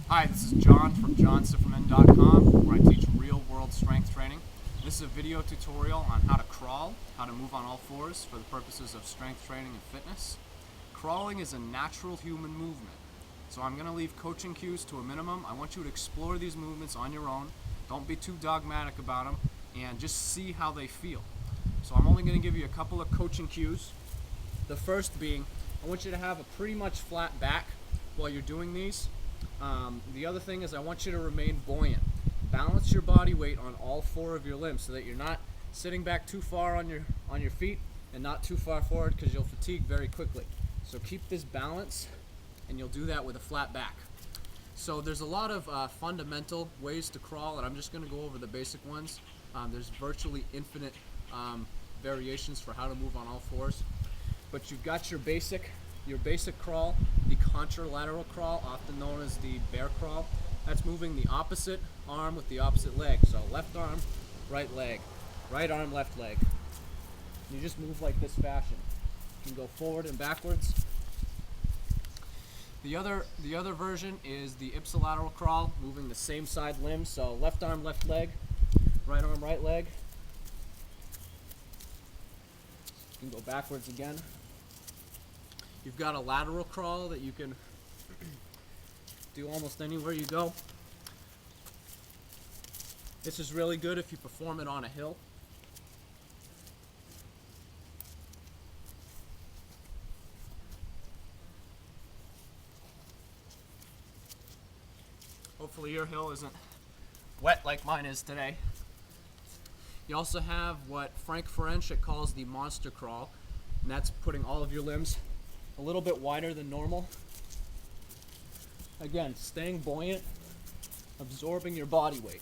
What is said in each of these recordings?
Hi, this is John from johnsifferman.com, where I teach real-world strength training. This is a video tutorial on how to crawl, how to move on all fours for the purposes of strength training and fitness. Crawling is a natural human movement, so I'm going to leave coaching cues to a minimum. I want you to explore these movements on your own. Don't be too dogmatic about them, and just see how they feel. So I'm only going to give you a couple of coaching cues. The first being, I want you to have a pretty much flat back while you're doing these. The other thing is I want you to remain buoyant. Balance your body weight on all four of your limbs so that you're not sitting back too far on your feet and not too far forward, because you'll fatigue very quickly. So keep this balance, and you'll do that with a flat back. So there's a lot of fundamental ways to crawl, and I'm just going to go over the basic ones. There's virtually infinite variations for how to move on all fours. But you've got your basic crawl, the contralateral crawl, often known as the bear crawl. That's moving the opposite arm with the opposite leg. So left arm, right leg, right arm, left leg. You just move like this fashion. You can go forward and backwards. The other version is the ipsilateral crawl, moving the same side limb. So left arm, left leg, right arm, right leg. You can go backwards again. You've got a lateral crawl that you can do almost anywhere you go. This is really good if you perform it on a hill. Hopefully your hill isn't wet like mine is today. You also have what Frank Ferencik calls the monster crawl, and that's putting all of your limbs a little bit wider than normal. Again, staying buoyant, absorbing your body weight.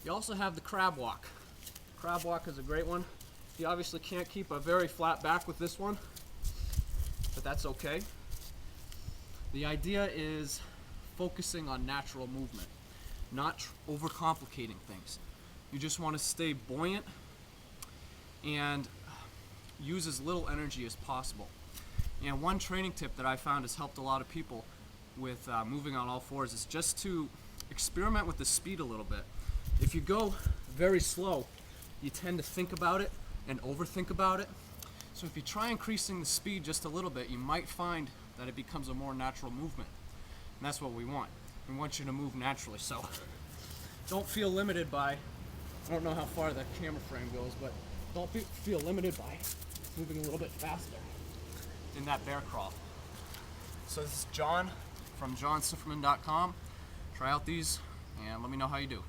You also have the crab walk. Crab walk is a great one. You obviously can't keep a very flat back with this one, but that's okay. The idea is focusing on natural movement, not overcomplicating things. You just want to stay buoyant and use as little energy as possible. And one training tip that I found has helped a lot of people with moving on all fours is just to experiment with the speed a little bit. If you go very slow, you tend to think about it and overthink about it. So if you try increasing the speed just a little bit, you might find that it becomes a more natural movement. And that's what we want. We want you to move naturally. So don't feel limited by, I don't know how far the camera frame goes, but don't feel limited by moving a little bit faster in that bear crawl. So this is John from johnsifferman.com. Try out these and let me know how you do.